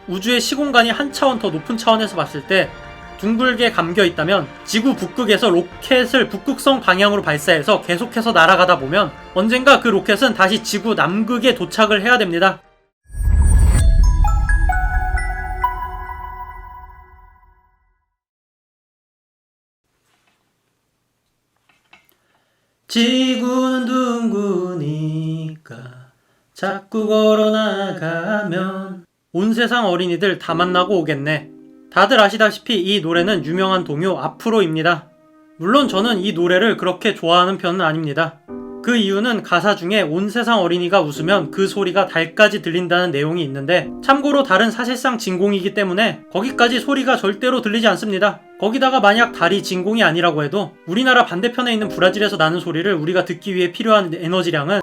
우주의 시공간이 한 차원 더 높은 차원에서 봤을 때 둥글게 감겨 있다면 지구 북극에서 로켓을 북극성 방향으로 발사해서 계속해서 날아가다 보면 언젠가 그 로켓은 다시 지구 남극에 도착을 해야 됩니다. 지구는 둥그니까 자꾸 걸어나가면 온 세상 어린이들 다 만나고 오겠네. 다들 아시다시피 이 노래는 유명한 동요 앞으로입니다. 물론 저는 이 노래를 그렇게 좋아하는 편은 아닙니다. 그 이유는 가사 중에 온 세상 어린이가 웃으면 그 소리가 달까지 들린다는 내용이 있는데, 참고로 달은 사실상 진공이기 때문에 거기까지 소리가 절대로 들리지 않습니다. 거기다가 만약 달이 진공이 아니라고 해도 우리나라 반대편에 있는 브라질에서 나는 소리를 우리가 듣기 위해 필요한 에너지량은,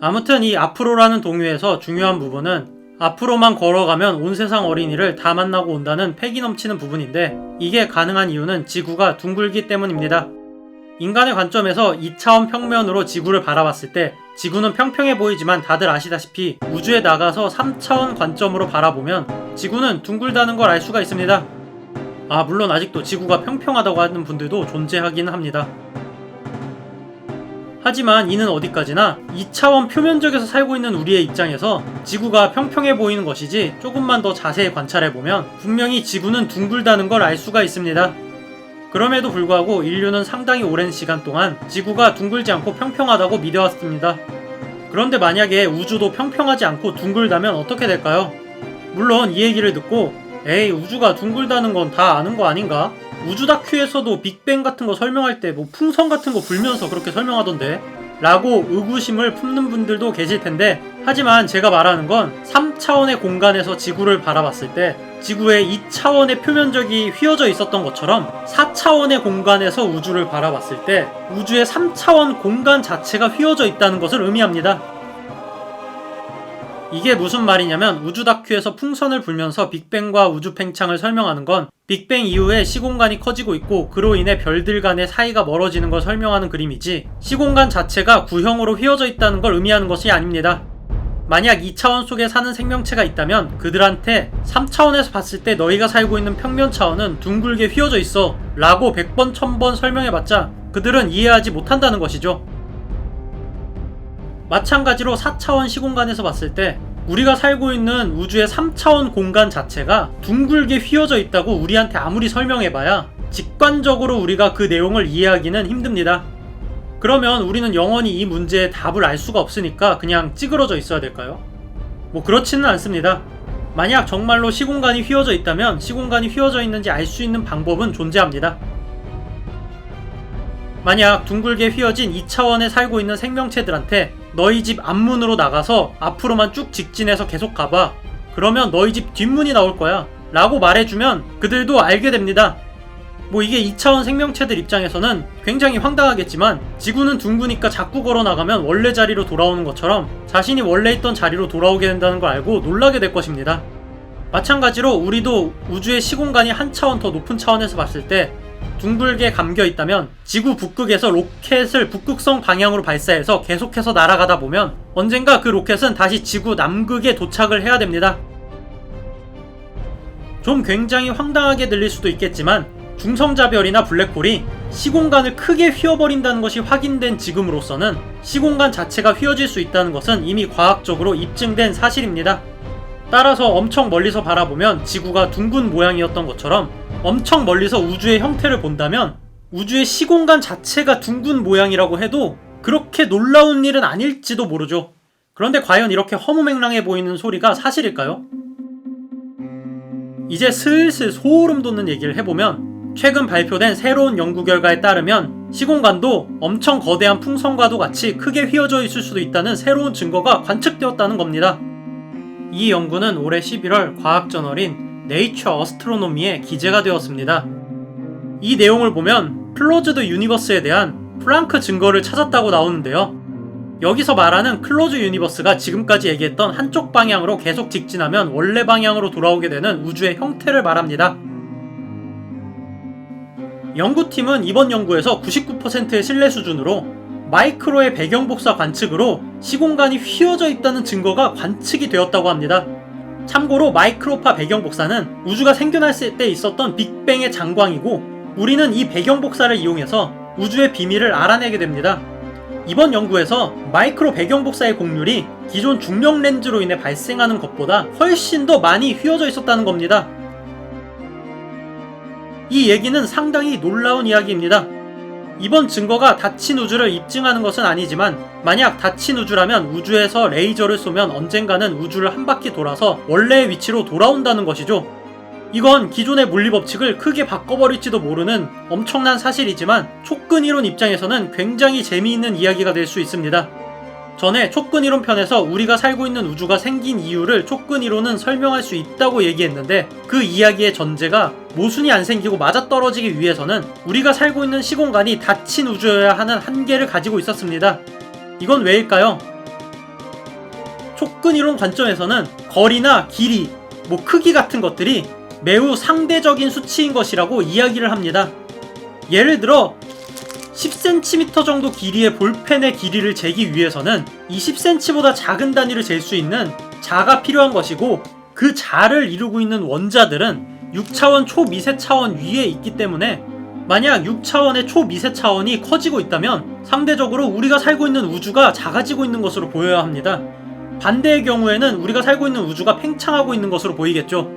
아무튼 이 앞으로라는 동요에서 중요한 부분은 앞으로만 걸어가면 온 세상 어린이를 다 만나고 온다는 패기 넘치는 부분인데, 이게 가능한 이유는 지구가 둥글기 때문입니다. 인간의 관점에서 2차원 평면으로 지구를 바라봤을 때 지구는 평평해 보이지만 다들 아시다시피 우주에 나가서 3차원 관점으로 바라보면 지구는 둥글다는 걸 알 수가 있습니다. 물론 아직도 지구가 평평하다고 하는 분들도 존재하기는 합니다. 하지만 이는 어디까지나 2차원 표면적에서 살고 있는 우리의 입장에서 지구가 평평해 보이는 것이지, 조금만 더 자세히 관찰해보면 분명히 지구는 둥글다는 걸 알 수가 있습니다. 그럼에도 불구하고 인류는 상당히 오랜 시간 동안 지구가 둥글지 않고 평평하다고 믿어왔습니다. 그런데 만약에 우주도 평평하지 않고 둥글다면 어떻게 될까요? 물론 이 얘기를 듣고 에이, 우주가 둥글다는 건 다 아는 거 아닌가? 우주 다큐에서도 빅뱅 같은 거 설명할 때 뭐 풍선 같은 거 불면서 그렇게 설명하던데 라고 의구심을 품는 분들도 계실 텐데, 하지만 제가 말하는 건 3차원의 공간에서 지구를 바라봤을 때 지구의 2차원의 표면적이 휘어져 있었던 것처럼 4차원의 공간에서 우주를 바라봤을 때 우주의 3차원 공간 자체가 휘어져 있다는 것을 의미합니다. 이게 무슨 말이냐면, 우주 다큐에서 풍선을 불면서 빅뱅과 우주 팽창을 설명하는 건 빅뱅 이후에 시공간이 커지고 있고 그로 인해 별들 간의 사이가 멀어지는 걸 설명하는 그림이지, 시공간 자체가 구형으로 휘어져 있다는 걸 의미하는 것이 아닙니다. 만약 2차원 속에 사는 생명체가 있다면 그들한테 3차원에서 봤을 때 너희가 살고 있는 평면 차원은 둥글게 휘어져 있어 라고 100번 1000번 설명해봤자 그들은 이해하지 못한다는 것이죠. 마찬가지로 4차원 시공간에서 봤을 때 우리가 살고 있는 우주의 3차원 공간 자체가 둥글게 휘어져 있다고 우리한테 아무리 설명해봐야 직관적으로 우리가 그 내용을 이해하기는 힘듭니다. 그러면 우리는 영원히 이 문제의 답을 알 수가 없으니까 그냥 찌그러져 있어야 될까요? 뭐 그렇지는 않습니다. 만약 정말로 시공간이 휘어져 있다면 시공간이 휘어져 있는지 알 수 있는 방법은 존재합니다. 만약 둥글게 휘어진 2차원에 살고 있는 생명체들한테 너희 집 앞문으로 나가서 앞으로만 쭉 직진해서 계속 가봐, 그러면 너희 집 뒷문이 나올 거야 라고 말해주면 그들도 알게 됩니다. 뭐 이게 2차원 생명체들 입장에서는 굉장히 황당하겠지만, 지구는 둥그니까 자꾸 걸어나가면 원래 자리로 돌아오는 것처럼 자신이 원래 있던 자리로 돌아오게 된다는 걸 알고 놀라게 될 것입니다. 마찬가지로 우리도 우주의 시공간이 한 차원 더 높은 차원에서 봤을 때 둥글게 감겨 있다면 지구 북극에서 로켓을 북극성 방향으로 발사해서 계속해서 날아가다 보면 언젠가 그 로켓은 다시 지구 남극에 도착을 해야 됩니다. 좀 굉장히 황당하게 들릴 수도 있겠지만, 중성자별이나 블랙홀이 시공간을 크게 휘어버린다는 것이 확인된 지금으로서는 시공간 자체가 휘어질 수 있다는 것은 이미 과학적으로 입증된 사실입니다. 따라서 엄청 멀리서 바라보면 지구가 둥근 모양이었던 것처럼 엄청 멀리서 우주의 형태를 본다면 우주의 시공간 자체가 둥근 모양이라고 해도 그렇게 놀라운 일은 아닐지도 모르죠. 그런데 과연 이렇게 허무맹랑해 보이는 소리가 사실일까요? 이제 슬슬 소름 돋는 얘기를 해보면, 최근 발표된 새로운 연구 결과에 따르면 시공간도 엄청 거대한 풍선과도 같이 크게 휘어져 있을 수도 있다는 새로운 증거가 관측되었다는 겁니다. 이 연구는 올해 11월 과학저널인 네이처 어스트로노미에 기재가 되었습니다. 이 내용을 보면 클로즈드 유니버스에 대한 플랑크 증거를 찾았다고 나오는데요. 여기서 말하는 클로즈 유니버스가 지금까지 얘기했던 한쪽 방향으로 계속 직진하면 원래 방향으로 돌아오게 되는 우주의 형태를 말합니다. 연구팀은 이번 연구에서 99%의 신뢰 수준으로 마이크로의 배경 복사 관측으로 시공간이 휘어져 있다는 증거가 관측이 되었다고 합니다. 참고로 마이크로파 배경 복사는 우주가 생겨났을 때 있었던 빅뱅의 장광이고, 우리는 이 배경 복사를 이용해서 우주의 비밀을 알아내게 됩니다. 이번 연구에서 마이크로 배경 복사의 곡률이 기존 중력 렌즈로 인해 발생하는 것보다 훨씬 더 많이 휘어져 있었다는 겁니다. 이 얘기는 상당히 놀라운 이야기입니다. 이번 증거가 닫힌 우주를 입증하는 것은 아니지만, 만약 닫힌 우주라면 우주에서 레이저를 쏘면 언젠가는 우주를 한 바퀴 돌아서 원래의 위치로 돌아온다는 것이죠. 이건 기존의 물리법칙을 크게 바꿔버릴지도 모르는 엄청난 사실이지만, 촉근이론 입장에서는 굉장히 재미있는 이야기가 될 수 있습니다. 전에 촉근이론 편에서 우리가 살고 있는 우주가 생긴 이유를 촉근이론은 설명할 수 있다고 얘기했는데, 그 이야기의 전제가 모순이 안 생기고 맞아떨어지기 위해서는 우리가 살고 있는 시공간이 닫힌 우주여야 하는 한계를 가지고 있었습니다. 이건 왜일까요? 촉근이론 관점에서는 거리나 길이, 크기 같은 것들이 매우 상대적인 수치인 것이라고 이야기를 합니다. 예를 들어 10cm 정도 길이의 볼펜의 길이를 재기 위해서는 이 10cm보다 작은 단위를 잴 수 있는 자가 필요한 것이고, 그 자를 이루고 있는 원자들은 6차원 초미세 차원 위에 있기 때문에, 만약 6차원의 초미세 차원이 커지고 있다면 상대적으로 우리가 살고 있는 우주가 작아지고 있는 것으로 보여야 합니다. 반대의 경우에는 우리가 살고 있는 우주가 팽창하고 있는 것으로 보이겠죠.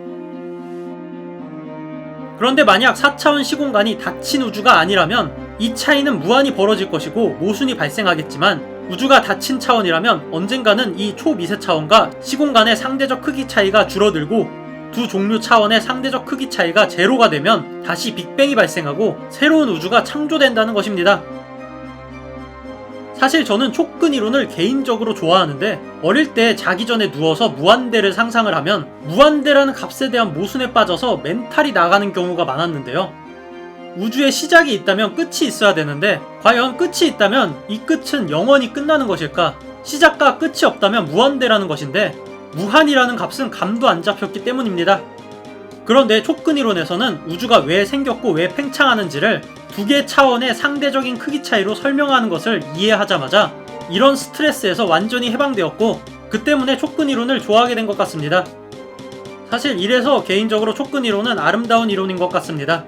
그런데 만약 4차원 시공간이 닫힌 우주가 아니라면 이 차이는 무한히 벌어질 것이고 모순이 발생하겠지만, 우주가 닫힌 차원이라면 언젠가는 이 초미세 차원과 시공간의 상대적 크기 차이가 줄어들고, 두 종류 차원의 상대적 크기 차이가 제로가 되면 다시 빅뱅이 발생하고 새로운 우주가 창조된다는 것입니다. 사실 저는 촉근이론을 개인적으로 좋아하는데, 어릴 때 자기 전에 누워서 무한대를 상상을 하면 무한대라는 값에 대한 모순에 빠져서 멘탈이 나가는 경우가 많았는데요. 우주에 시작이 있다면 끝이 있어야 되는데, 과연 끝이 있다면 이 끝은 영원히 끝나는 것일까? 시작과 끝이 없다면 무한대라는 것인데, 무한이라는 값은 감도 안 잡혔기 때문입니다. 그런데 촉근이론에서는 우주가 왜 생겼고 왜 팽창하는지를 두 개 차원의 상대적인 크기 차이로 설명하는 것을 이해하자마자 이런 스트레스에서 완전히 해방되었고, 그 때문에 촉근이론을 좋아하게 된 것 같습니다. 사실 이래서 개인적으로 촉근이론은 아름다운 이론인 것 같습니다.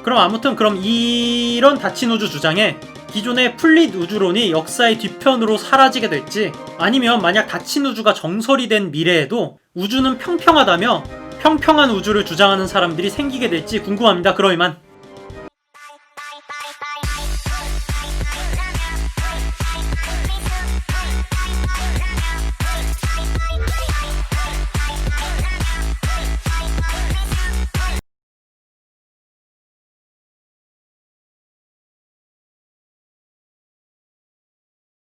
그럼 이런 닫힌 우주 주장에 기존의 플릿 우주론이 역사의 뒤편으로 사라지게 될지, 아니면 만약 닫힌 우주가 정설이 된 미래에도 우주는 평평하다며 평평한 우주를 주장하는 사람들이 생기게 될지 궁금합니다. 그럼 이만.